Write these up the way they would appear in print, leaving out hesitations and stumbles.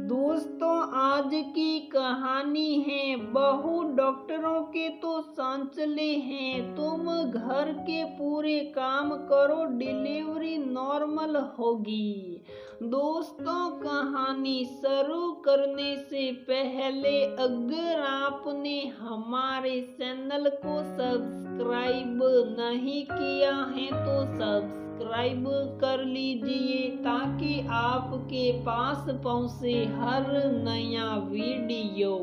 दोस्तों, आज की कहानी है। बहू डॉक्टरों के तो सांचले हैं। तुम घर के पूरे काम करो, डिलीवरी नॉर्मल होगी। दोस्तों, कहानी शुरू करने से पहले अगर आपने हमारे चैनल को सब्सक्राइब नहीं किया है तो सब्सक्राइब कर लीजिए ताकि आपके पास पहुंचे हर नया वीडियो।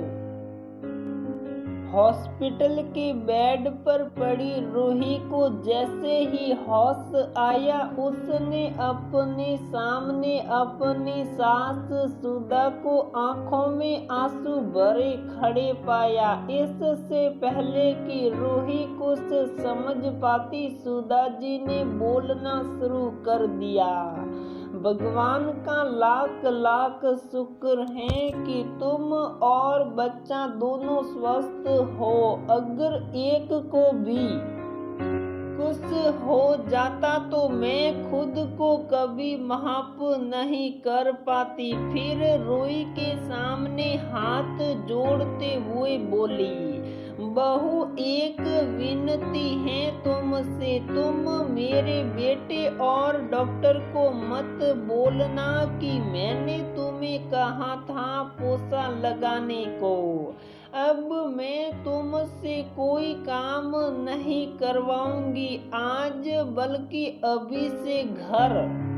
हॉस्पिटल के बेड पर पड़ी रूही को जैसे ही होश आया, उसने अपने सामने अपनी सास सुधा को आंखों में आंसू भरे खड़े पाया। इससे पहले कि रूही कुछ समझ पाती, सुधा जी ने बोलना शुरू कर दिया। भगवान का लाख लाख शुक्र है कि तुम और बच्चा दोनों स्वस्थ हो। अगर एक को भी कुछ हो जाता तो मैं खुद को कभी माफ नहीं कर पाती। फिर रूही के सामने हाथ जोड़ते हुए बोली, बहू एक विनती है तुमसे, तुम मेरे बेटे और डॉक्टर को मत बोलना कि मैंने तुम्हें कहा था पोछा लगाने को। अब मैं तुमसे कोई काम नहीं करवाऊंगी आज, बल्कि अभी से घर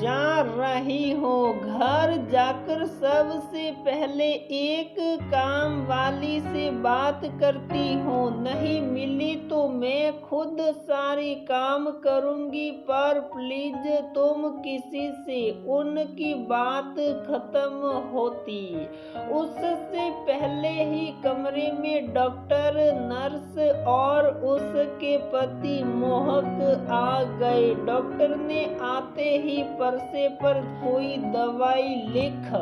जा रही हो। घर जाकर सबसे पहले एक काम वाली से बात करती हूँ, नहीं मिली तो मैं खुद सारे काम करूँगी, पर प्लीज तुम किसी से उनकी बात खत्म होती उससे पहले ही कमरे में डॉक्टर, नर्स और उसके पति मोहक आ गए। डॉक्टर ने आते ही पर्चे पर कोई दवाई लिख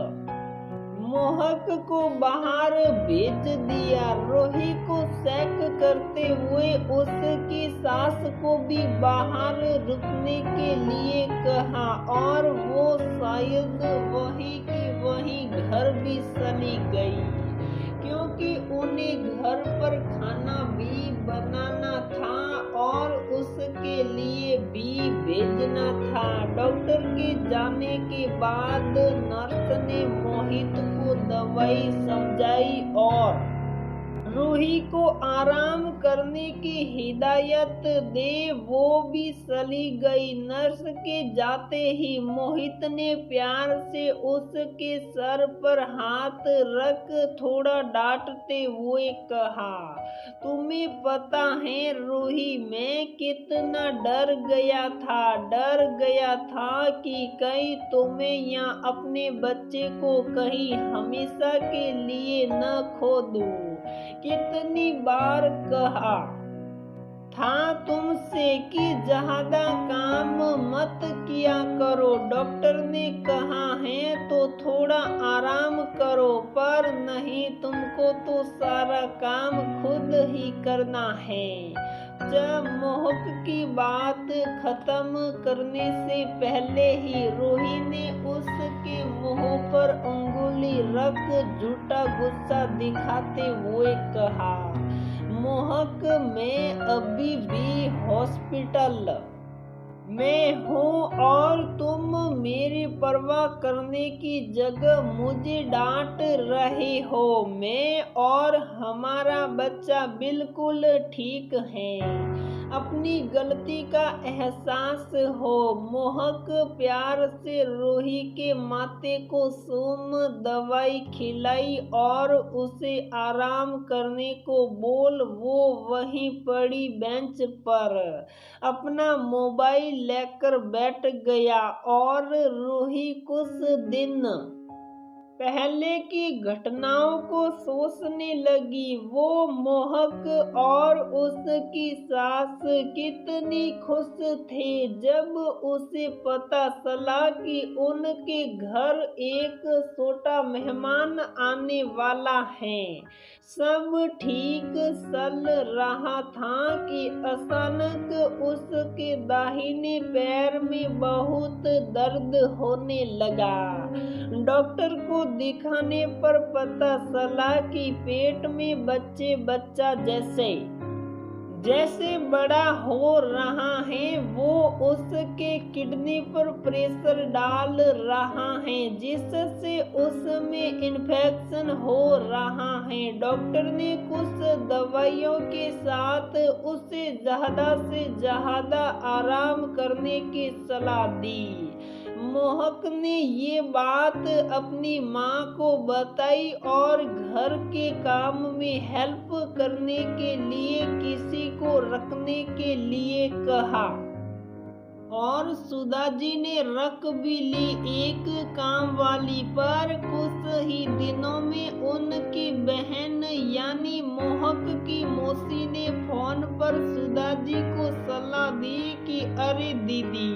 मोहक को बाहर भेज दिया। रूही को चेक करते हुए उसकी सास को भी बाहर रुकने के लिए कहा और वो शायद वहीं की वहीं घर भी चली गई, क्योंकि उन्हें घर पर खाना भी बनाना था और उसके लिए भी भेजना था। डॉक्टर के जाने के बाद नर्स ने मोहित को दवाई समझाई और रूही को आराम करने की हिदायत दे वो भी चली गई। नर्स के जाते ही मोहित ने प्यार से उसके सर पर हाथ रख थोड़ा डांटते हुए कहा, तुम्हें पता है रूही, मैं कितना डर गया था कि कहीं तुम्हें या अपने बच्चे को कहीं हमेशा के लिए न खो दूं। कितनी बार कहा था तुमसे कि ज्यादा काम मत किया करो। डॉक्टर ने कहा है तो थोड़ा आराम करो, पर नहीं, तुमको तो सारा काम खुद ही करना है। जब मोहक की बात खत्म करने से पहले ही रूही ने उसके मुंह पर उंगली रख झूठा गुस्सा दिखाते हुए कहा, मोहक, मैं अभी भी हॉस्पिटल में हूँ और तुम मेरी परवाह करने की जगह मुझे डांट रहे हो। मैं और हमारा बच्चा बिल्कुल ठीक हैं। अपनी गलती का एहसास हो। मोहक प्यार से रूही के माथे को सूम दवाई खिलाई और उसे आराम करने को बोल। वो वहीं पड़ी बेंच पर अपना मोबाइल लेकर बैठ गया और रूही कुछ दिन पहले की घटनाओं को सोचने लगी। वो मोहक और उसकी सास कितनी खुश थे जब उसे पता चला कि उनके घर एक छोटा मेहमान आने वाला है। सब ठीक चल रहा था कि अचानक उसके दाहिने पैर में बहुत दर्द होने लगा। डॉक्टर को को दिखाने पर पता चला कि पेट में बच्चा जैसे बड़ा हो रहा है, वो उसके किडनी पर प्रेशर डाल रहा है, जिससे उसमें इन्फेक्शन हो रहा है। डॉक्टर ने कुछ दवाइयों के साथ उसे ज़्यादा से ज़्यादा आराम करने की सलाह दी। मोहक ने ये बात अपनी माँ को बताई और घर के काम में हेल्प करने के लिए किसी को रखने के लिए कहा और सुधा जी ने रख भी ली एक काम वाली। पर कुछ ही दिनों में उनकी बहन यानी मोहक की मौसी ने फोन पर सुधा जी को सलाह दी कि अरे दीदी,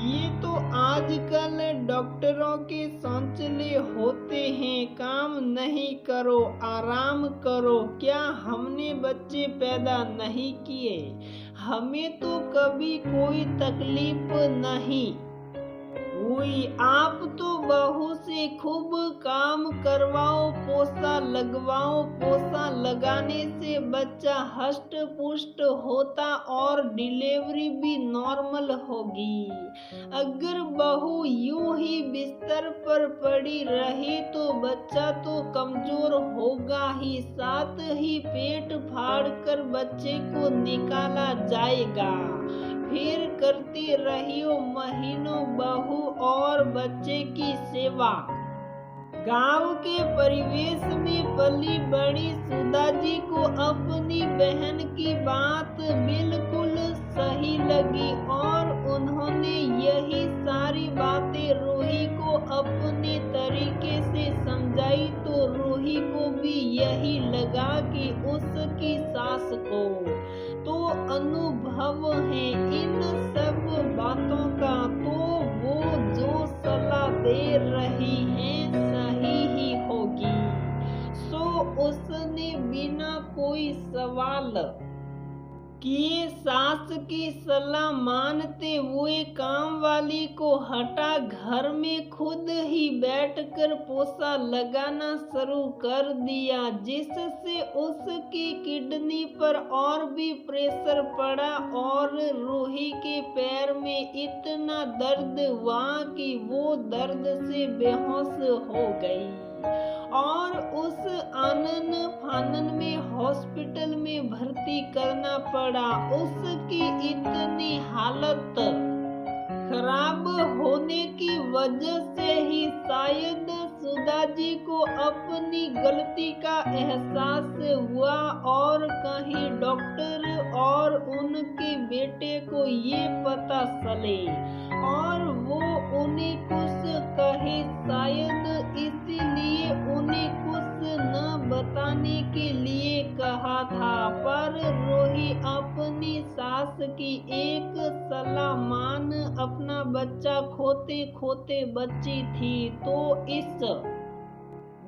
ये तो आजकल डॉक्टरों के शौचालय होते हैं, काम नहीं करो, आराम करो। क्या हमने बच्चे पैदा नहीं किए? हमें तो कभी कोई तकलीफ नहीं हुई। आप तो बहू से खूब काम करवाओ, पोसा लगवाओ। पोसा लगाने से बच्चा हष्ट पुष्ट होता और डिलीवरी भी नॉर्मल होगी। अगर बहू यूं ही बिस्तर पर पड़ी रही तो बच्चा तो कमजोर होगा ही, साथ ही पेट फाड़ कर बच्चे को निकाला जाएगा। फिर करती रहियो महीनों बहू और बच्चे की सेवा। गांव के परिवेश में पली बड़ी सुधा जी को अपनी बहन की बात बिल्कुल सही लगी और उन्होंने यही सारी बातें रूही को अपने तरीके से समझाई। तो रूही को भी यही लगा कि उसकी सास को तो अनुभव है इन सब बातों का, तो वो जो सलाह दे रही है सही ही होगी। सो उसने बिना कोई सवाल किए सास की सलाह मानते हुए काम वाली को हटा घर में खुद ही बैठकर पोसा लगाना शुरू कर दिया, जिससे उसकी किडनी पर और भी प्रेशर पड़ा और रूही के पैर में इतना दर्द हुआ कि वो दर्द से बेहोश हो गई और उस आनन फानन में हॉस्पिटल में भर्ती करना पड़ा। उसकी इतनी हालत खराब होने की वजह से ही शायद सुधा जी को अपनी गलती का एहसास हुआ और कहीं डॉक्टर और उनके बेटे को ये पता चले और वो उन्हें कुछ कहे, शायद इसीलिए उन्हें कुछ न बताने के लिए कहा था। पर रूही अपनी सास की एक सलाह मान अपना बच्चा खोते खोते बची थी, तो इस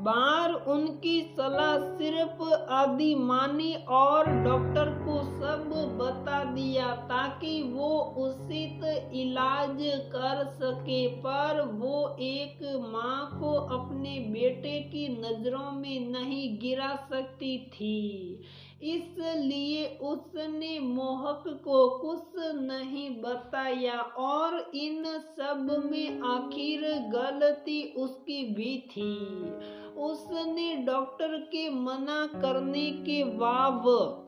बार उनकी सलाह सिर्फ आधी मानी और डॉक्टर को सब बता दिया ताकि वो उचित इलाज कर सके। पर वो एक माँ को अपने बेटे की नजरों में नहीं गिरा सकती थी, इसलिए उसने मोहक को कुछ नहीं बताया और इन सब में आखिर गलती उसकी भी थी। उसने डॉक्टर के मना करने के बावजूद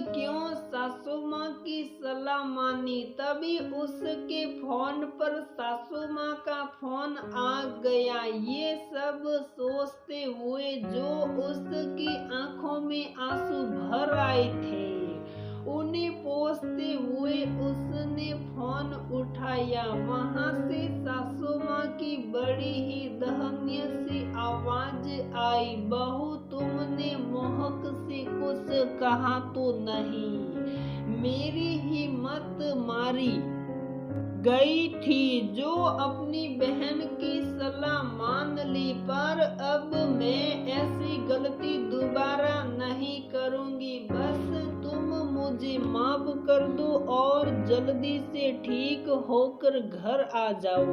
क्यों सासू माँ की सलाह मानी। तभी उसके फोन पर सासू माँ का फोन आ गया। ये सब सोचते हुए जो उसकी आंखों में आंसू भर आए थे, उन्हें पोंछते हुए उसने फोन उठाया। वहां से सासू माँ की बड़ी ही दयनीय सी आवाज आई, बहू तुमने मोहक से कुछ कहा तो नहीं? मेरी हिम्मत मारी गई थी जो अपनी बहन की सलाह मान ली, पर अब मैं ऐसी गलती दोबारा नहीं करूंगी। बस तुम मुझे माफ कर दो और जल्दी से ठीक होकर घर आ जाओ।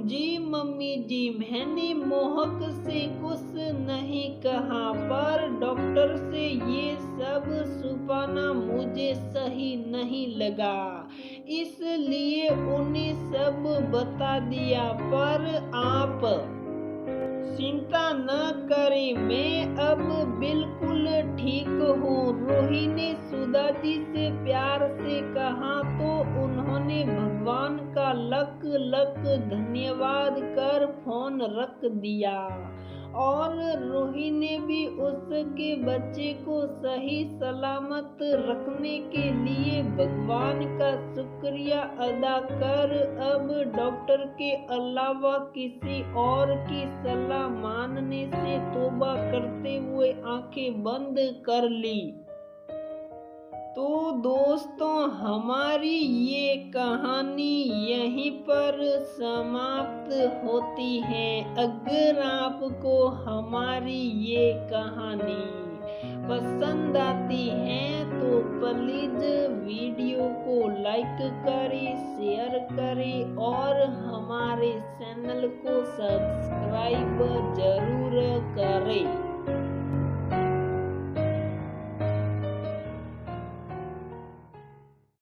जी मम्मी जी, मैंने मोहक से कुछ नहीं कहा, पर डॉक्टर से ये सब छुपाना मुझे सही नहीं लगा, इसलिए उन्हें सब बता दिया। पर आप चिंता न करें, मैं अब बिल्कुल ठीक हूँ। रोही ने सुधा जी से प्यार से कहा तो उन्होंने भगवान का लख लख धन्यवाद कर फोन रख दिया और रोही ने भी उसके बच्चे को सही सलामत रखने के लिए भगवान का शुक्रिया अदा कर अब डॉक्टर के अलावा किसी और की सलाह मानने से तौबा करते हुए आंखें बंद कर ली। तो दोस्तों, हमारी ये कहानी यहीं पर समाप्त होती है। अगर आपको हमारी ये कहानी पसंद आती है तो प्लीज वीडियो को लाइक करें, शेयर करें और हमारे चैनल को सब्सक्राइब जरूर करें।